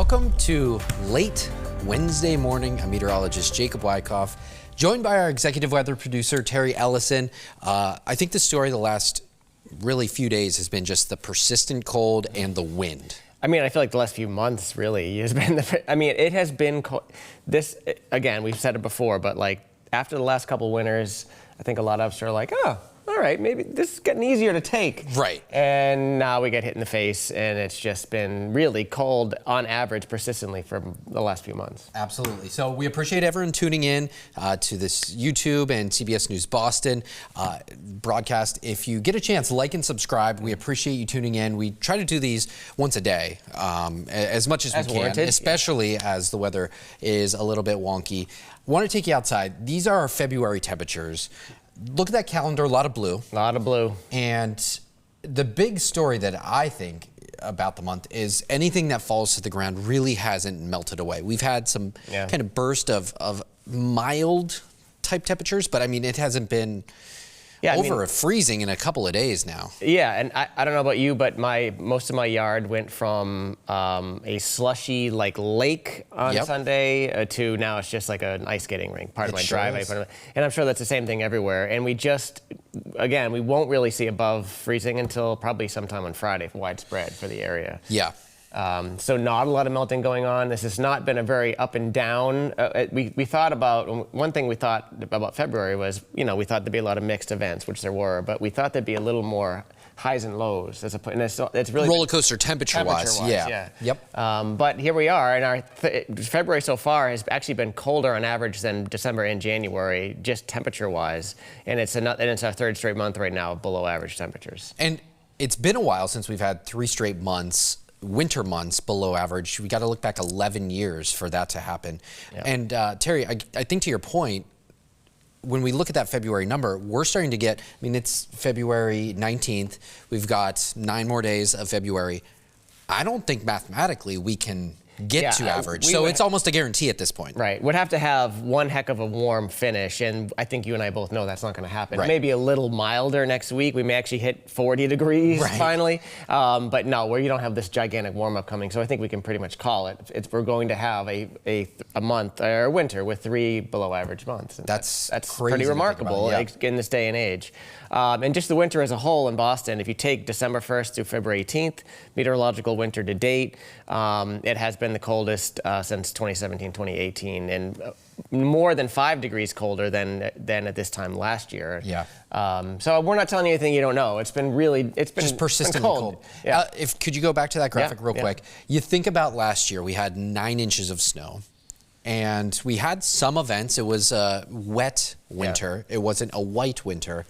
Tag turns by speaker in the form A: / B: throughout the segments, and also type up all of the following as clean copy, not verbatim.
A: Welcome to late Wednesday morning. I'm meteorologist Jacob Wycoff, joined by our executive weather producer, Terry Eliasen. I think the story the last really few days has been just the persistent cold and the wind.
B: I mean, I feel like the last few months really has been it has been this, again, we've said it before, but like after the last couple winters, I think a lot of us are like, oh, all right, maybe this is getting easier to take.
A: Right.
B: And now we get hit in the face, and it's just been really cold on average persistently for the last few months.
A: Absolutely. So we appreciate everyone tuning in to this YouTube and CBS News Boston broadcast. If you get a chance, like and subscribe. We appreciate you tuning in. We try to do these once a day, as much as we can, especially as the weather is a little bit wonky. Want to take you outside. These are our February temperatures. Look at that calendar, a lot of blue.
B: A lot of blue.
A: And the big story that I think about the month is anything that falls to the ground really hasn't melted away. We've had some kind of burst of mild type temperatures, but I mean, it hasn't been over freezing in a couple of days now. Yeah,
B: and I don't know about you, but most of my yard went from a slushy like lake on Sunday to now it's just like an ice skating rink, part of my driveway. And I'm sure that's the same thing everywhere. And we just, again, we won't really see above freezing until probably sometime on Friday, widespread for the area.
A: Yeah.
B: So not a lot of melting going on. This has not been a very up and down. We thought about, one thing we thought about February was, we thought there'd be a lot of mixed events, which there were, but we thought there'd be a little more highs and lows. And it's really
A: roller coaster temperature-wise. Yeah. Yep.
B: But here we are, and our February so far has actually been colder on average than December and January, just temperature-wise. And it's our third straight month right now of below average temperatures.
A: And it's been a while since we've had 3 straight months, winter months below average. We got to look back 11 years for that to happen. Yep. And Terry, I think to your point, when we look at that February number, we're starting to get, I mean, it's February 19th. We've got 9 more days of February. I don't think mathematically we can get to average. So it's almost a guarantee at this point.
B: Right. Would have to have one heck of a warm finish, and I think you and I both know that's not going to happen.
A: Right.
B: Maybe a little milder next week. We may actually hit 40 degrees finally. But no, where you don't have this gigantic warm-up coming. So I think we can pretty much call it. We're going to have a month or a winter with 3 below average months. And that's pretty remarkable in this day and age. And just the winter as a whole in Boston, if you take December 1st through February 18th, meteorological winter to date, it has been the coldest since 2017, 2018, and more than 5 degrees colder than at this time last year.
A: Yeah.
B: So we're not telling you anything you don't know. It's been
A: just persistently cold.
B: Yeah.
A: Could you go back to that graphic real quick? You think about last year, we had 9 inches of snow. And we had some events. It was a wet winter. It wasn't a white winter.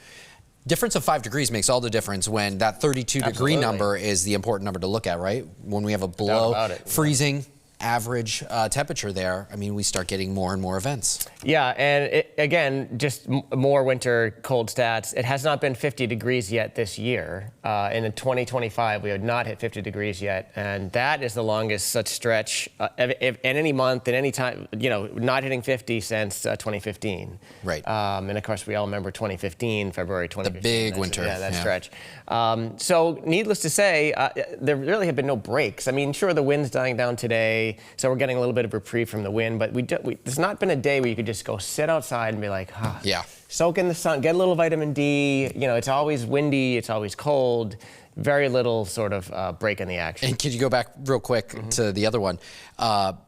A: Difference of 5 degrees makes all the difference when that 32-degree number is the important number to look at, right? When we have a below freezing average temperature there, I mean, we start getting more and more events.
B: Yeah, and again, just more winter cold stats. It has not been 50 degrees yet this year. In 2025, we have not hit 50 degrees yet, and that is the longest such stretch in any month, at any time, not hitting 50 since 2015.
A: Right.
B: And of course, we all remember 2015, February 2015.
A: The big winter.
B: Yeah, that stretch. So needless to say, there really have been no breaks. I mean, sure, the wind's dying down today, so we're getting a little bit of reprieve from the wind, but there's not been a day where you could just go sit outside and be like, soak in the sun, get a little vitamin D. It's always windy, it's always cold. Very little sort of break in the action.
A: And could you go back real quick to the other one?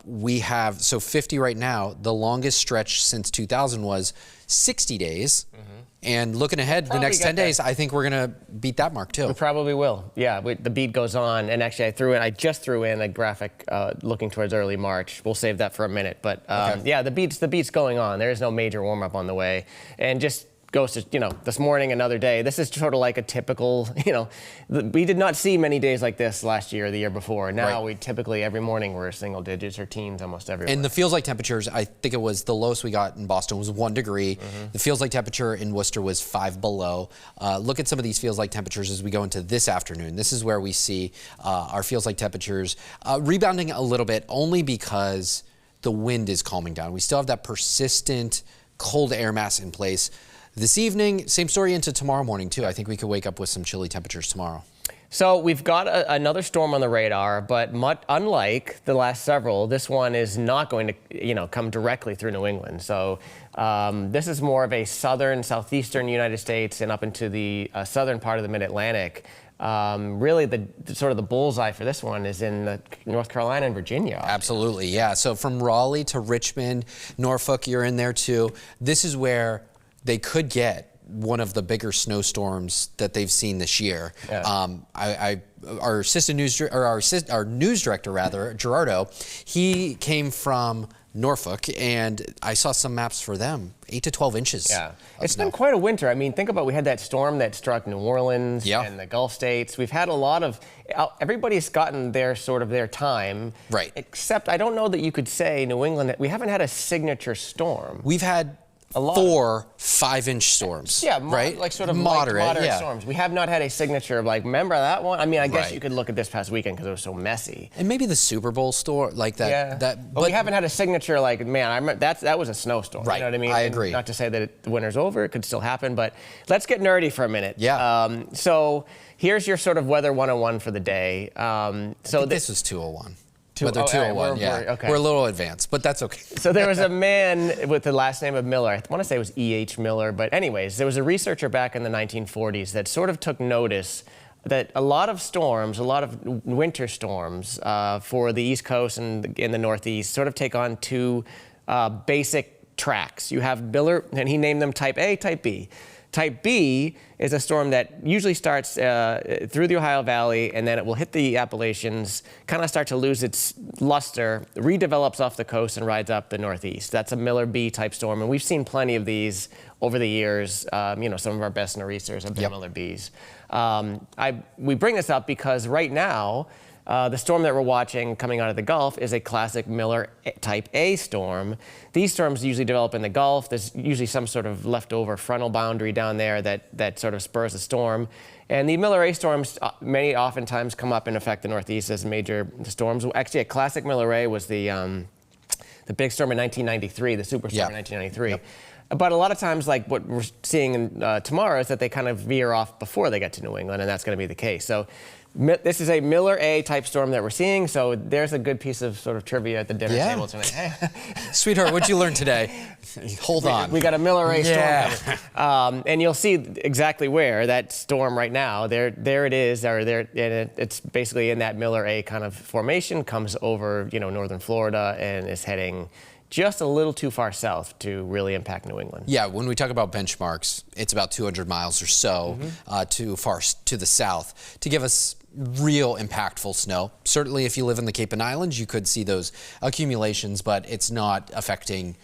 A: We have, 50 right now, the longest stretch since 2000 was 60 days. And looking ahead, the next 10 days, I think we're going to beat that mark too.
B: We probably will. Yeah, the beat goes on. And actually, I just threw in a graphic looking towards early March. We'll save that for a minute. But yeah, the beat's going on. There is no major warm up on the way. And just goes to, this morning, another day. This is sort of like a typical, we did not see many days like this last year or the year before. Now we typically, every morning, we're single digits or teens almost everywhere.
A: And the feels like temperatures, I think it was the lowest we got in Boston was 1 degree. The feels like temperature in Worcester was 5 below. Look at some of these feels like temperatures as we go into this afternoon. This is where we see our feels like temperatures rebounding a little bit only because the wind is calming down. We still have that persistent cold air mass in place. This evening, same story into tomorrow morning, too. I think we could wake up with some chilly temperatures tomorrow.
B: So we've got another storm on the radar, but unlike the last several, this one is not going to, come directly through New England. So this is more of a southeastern United States and up into the southern part of the Mid-Atlantic. Really, the sort of the bullseye for this one is in North Carolina and Virginia.
A: Absolutely, yeah. So from Raleigh to Richmond, Norfolk, you're in there too. This is where they could get one of the bigger snowstorms that they've seen this year.
B: Yeah.
A: Our assistant news, or our news director rather, Gerardo, he came from Norfolk, and I saw some maps for them, 8 to 12 inches.
B: Yeah, it's been quite a winter. I mean, think about, we had that storm that struck New Orleans and the Gulf states. We've had a lot of, everybody's gotten their time.
A: Right.
B: Except I don't know that you could say New England, we haven't had a signature storm.
A: We've had 4 5-inch storms.
B: Yeah,
A: right?
B: Like sort of
A: moderate
B: storms. We have not had a signature of remember that one? I mean, I guess you could look at this past weekend because it was so messy.
A: And maybe the Super Bowl storm, like that.
B: Yeah. But we haven't had a signature man, I remember that was a snowstorm.
A: Right.
B: You know what I mean?
A: I agree.
B: Not to say that the winter's over, it could still happen, but let's get nerdy for a minute.
A: Yeah.
B: So here's your sort of weather 101 for the day.
A: This was 201.
B: Weather
A: 201, We're a little advanced, but that's okay.
B: So there was a man with the last name of Miller. I want to say it was E.H. Miller, but anyways, there was a researcher back in the 1940s that sort of took notice that a lot of storms, a lot of winter storms for the East Coast and in the Northeast sort of take on 2 basic tracks. You have Miller, and he named them Type A, Type B. Type B is a storm that usually starts through the Ohio Valley, and then it will hit the Appalachians, kind of start to lose its luster, redevelops off the coast, and rides up the Northeast. That's a Miller B type storm, and we've seen plenty of these over the years. Some of our best nor'easters have been Miller Bs. We bring this up because right now, the storm that we're watching coming out of the Gulf is a classic Miller Type A storm. These storms usually develop in the Gulf. There's usually some sort of leftover frontal boundary down there that sort of spurs a storm. And the Miller A storms oftentimes come up and affect the Northeast as major storms. Actually, a classic Miller A was the big storm in 1993, the superstorm in 1993. Yep. But a lot of times, like what we're seeing tomorrow, is that they kind of veer off before they get to New England, and that's going to be the case. So this is a Miller A type storm that we're seeing, so there's a good piece of sort of trivia at the dinner table tonight.
A: Sweetheart, what'd you learn today? Hold on.
B: We got a Miller A storm coming. And you'll see exactly where that storm right now, there it is, and it's basically in that Miller A kind of formation, comes over northern Florida and is heading just a little too far south to really impact New England.
A: Yeah, when we talk about benchmarks, it's about 200 miles or so too far to the south to give us real impactful snow. Certainly if you live in the Cape and Islands, you could see those accumulations, but it's not affecting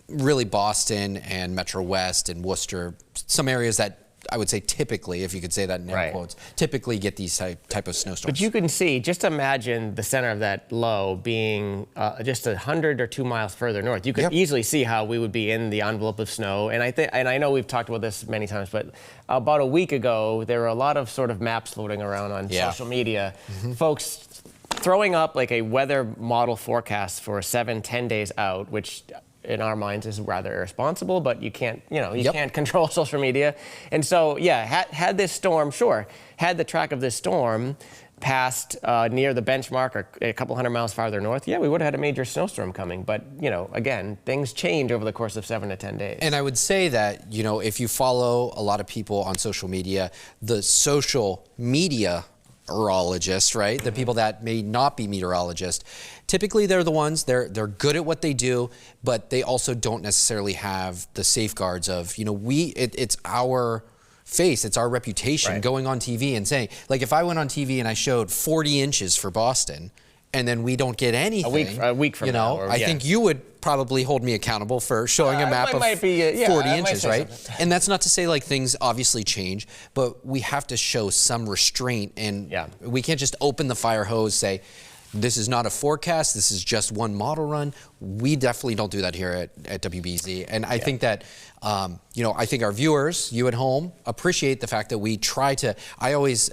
A: really Boston and Metro West and Worcester, some areas that I would say typically, if you could say that in air quotes, typically get these type of snowstorms.
B: But you can see, just imagine the center of that low being just 100 or 2 miles further north. You could easily see how we would be in the envelope of snow. And I know we've talked about this many times, but about a week ago, there were a lot of sort of maps floating around on social media. Folks throwing up like a weather model forecast for 7-10 days out, which in our minds is rather irresponsible, but you can't, can't control social media. And so, had this storm, had the track of this storm passed near the benchmark or a couple hundred miles farther north, we would have had a major snowstorm coming. But, again, things change over the course of 7 to 10 days.
A: And I would say that, if you follow a lot of people on social media, the social media meteorologists, right? The people that may not be meteorologists. Typically, they're the ones, they're good at what they do, but they also don't necessarily have the safeguards of, it's our face, it's our reputation going on TV and saying, like if I went on TV and I showed 40 inches for Boston, and then we don't get anything.
B: A week from now.
A: I think you would probably hold me accountable for showing a map of 40 inches, right? And that's not to say like things obviously change, but we have to show some restraint, and we can't just open the fire hose, say, this is not a forecast, this is just one model run. We definitely don't do that here at WBZ. And I think that, I think our viewers, you at home, appreciate the fact that we try to, I always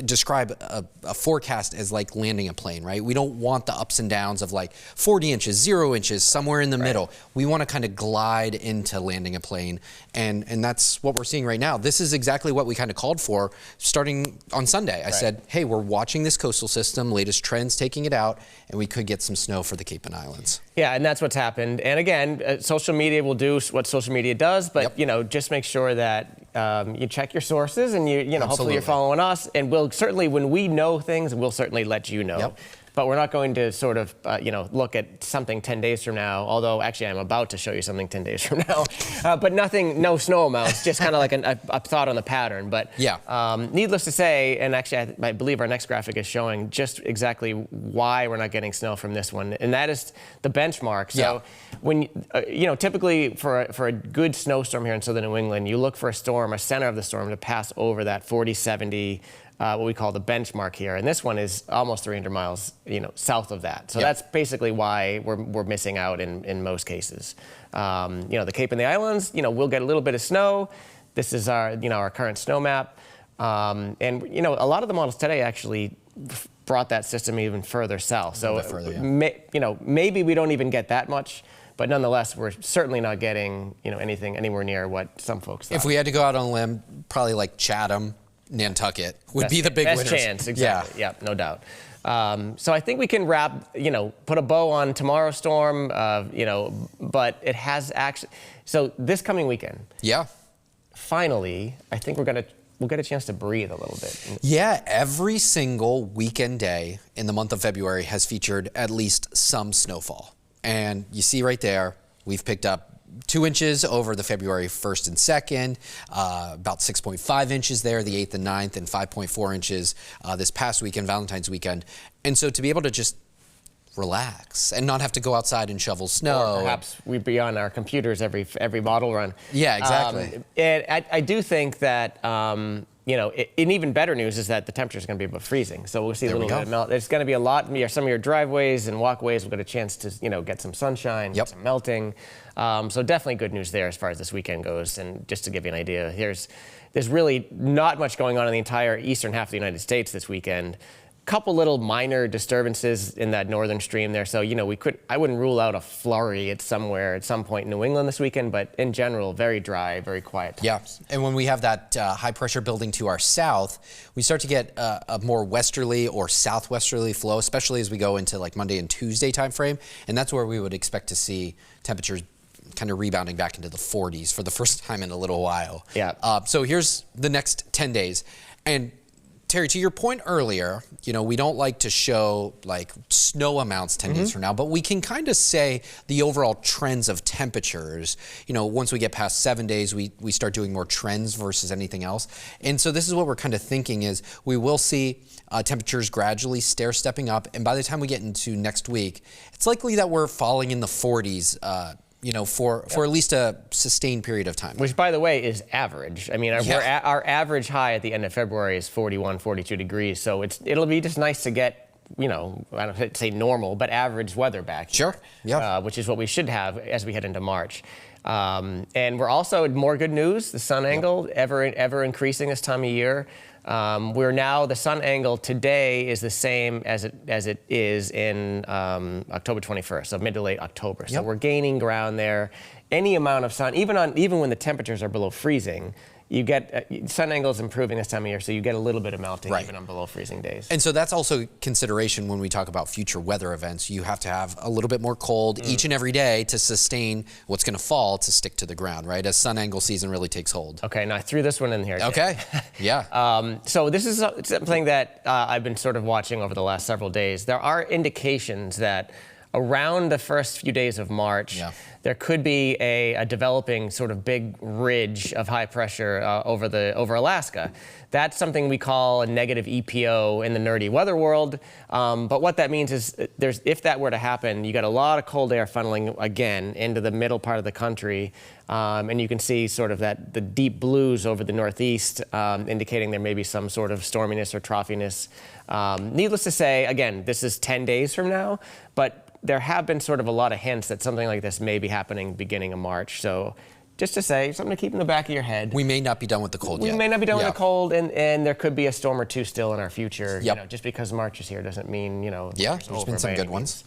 A: describe a forecast as like landing a plane, right? We don't want the ups and downs of like 40 inches, 0 inches, somewhere in the middle. We want to kind of glide into landing a plane, and that's what we're seeing right now. This is exactly what we kind of called for starting on Sunday. I said, hey, we're watching this coastal system, latest trends taking it out, and we could get some snow for the Cape and Islands.
B: Yeah, and that's what's happened. And again, social media will do what social media does, but just make sure that you check your sources, and you know, hopefully you're following us, and we'll certainly, when we know things, we'll certainly let you know. But we're not going to sort of, look at something 10 days from now, although actually I'm about to show you something 10 days from now. But no snow amounts, just kind of like a thought on the pattern. But needless to say, and actually I believe our next graphic is showing just exactly why we're not getting snow from this one, and that is the benchmark. So when, typically for a good snowstorm here in southern New England, you look for a center of the storm to pass over that 40, 70, what we call the benchmark here, and this one is almost 300 miles, south of that. So that's basically why we're missing out in most cases. The Cape and the Islands, we'll get a little bit of snow. This is our current snow map, and a lot of the models today actually brought that system even further south. So maybe we don't even get that much. But nonetheless, we're certainly not getting anything anywhere near what some folks thought.
A: If we had to go out on a limb, probably like Chatham, Nantucket would be the big winners.
B: Best chance, exactly. Yeah, no doubt. So I think we can put a bow on tomorrow's storm, but it has actually. So this coming weekend. Finally, I think we'll get a chance to breathe a little bit.
A: Yeah, every single weekend day in the month of February has featured at least some snowfall. And you see right there, we've picked up 2 inches over the February 1st and 2nd, about 6.5 inches there, the 8th and 9th, and 5.4 inches this past weekend, Valentine's weekend. And so to be able to just relax and not have to go outside and shovel snow.
B: Or perhaps we'd be on our computers every model run.
A: Yeah, exactly.
B: And I do think that, and even better news is that the temperature is going to be above freezing. So we'll see a little bit of melt. There's going to be a lot, some of your driveways and walkways will get a chance to, get some sunshine, get some melting. So definitely good news there as far as this weekend goes. And just to give you an idea, there's really not much going on in the entire eastern half of the United States this weekend. Couple little minor disturbances in that northern stream there. So, I wouldn't rule out a flurry at some point in New England this weekend, but in general, very dry, very quiet times.
A: Yeah, and when we have that high pressure building to our south, we start to get a more westerly or southwesterly flow, especially as we go into like Monday and Tuesday timeframe. And that's where we would expect to see temperatures kind of rebounding back into the 40s for the first time in a little while. So here's the next 10 days. And Terry, to your point earlier, we don't like to show like snow amounts 10 days from now, but we can kind of say the overall trends of temperatures. Once we get past 7 days, we start doing more trends versus anything else. And so this is what we're kind of thinking is we will see temperatures gradually stair-stepping up. And by the time we get into next week, it's likely that we're falling in the 40s, for at least a sustained period of time.
B: Which, by the way, is average. I mean, our average high at the end of February is 41, 42 degrees. So it'll be just nice to get, I don't say normal, but average weather back.
A: Sure. Yeah.
B: Which is what we should have as we head into March. And we're also, more good news, the sun angle ever increasing this time of year. The sun angle today is the same as it is in October 21st, so mid to late October. So we're gaining ground there. Any amount of sun, even when the temperatures are below freezing, you get sun angles improving this time of year, so you get a little bit of melting even on below freezing days.
A: And so that's also consideration when we talk about future weather events. You have to have a little bit more cold each and every day to sustain what's going to fall to stick to the ground, right? As sun angle season really takes hold.
B: Okay, now I threw this one in here.
A: Okay, yeah.
B: So this is something that I've been sort of watching over the last several days. There are indications that around the first few days of March, there could be a developing sort of big ridge of high pressure over Alaska. That's something we call a negative EPO in the nerdy weather world. But what that means is if that were to happen, you got a lot of cold air funneling again into the middle part of the country. And you can see sort of the deep blues over the northeast, indicating there may be some sort of storminess or troughiness. Needless to say, again, this is 10 days from now, but there have been sort of a lot of hints that something like this may be happening beginning of March. So just to say, something to keep in the back of your head.
A: We may not be done with the cold yet.
B: We may not be done with the cold, and there could be a storm or two still in our future.
A: Yep.
B: You know, just because March is here doesn't mean, you know,
A: yeah, there's been some good ones.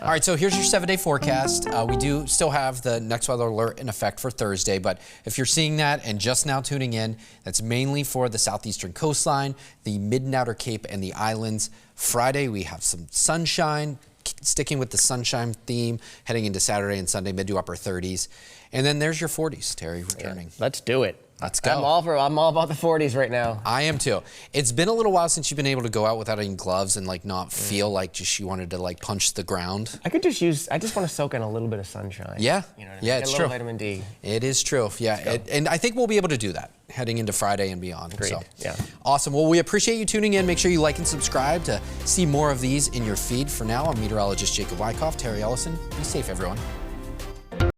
A: All right, so here's your 7-day forecast. We do still have the next weather alert in effect for Thursday, but if you're seeing that and just now tuning in, that's mainly for the southeastern coastline, the mid and outer Cape, and the islands. Friday, we have some sunshine, sticking with the sunshine theme, heading into Saturday and Sunday, mid to upper 30s. And then there's your 40s, Terry, returning.
B: Yeah, let's do it.
A: Let's go.
B: I'm all about the 40s right now.
A: I am too. It's been a little while since you've been able to go out without any gloves and like not feel like just you wanted to like punch the ground.
B: I just want to soak in a little bit of sunshine.
A: Yeah.
B: You know what I mean?
A: Yeah,
B: Get
A: it's
B: a little
A: true.
B: vitamin D.
A: It is true. Yeah. And I think we'll be able to do that heading into Friday and beyond.
B: Agreed.
A: So,
B: yeah.
A: Awesome. Well, we appreciate you tuning in. Make sure you like and subscribe to see more of these in your feed. For now, I'm meteorologist Jacob Wycoff, Terry Eliasen. Be safe, everyone.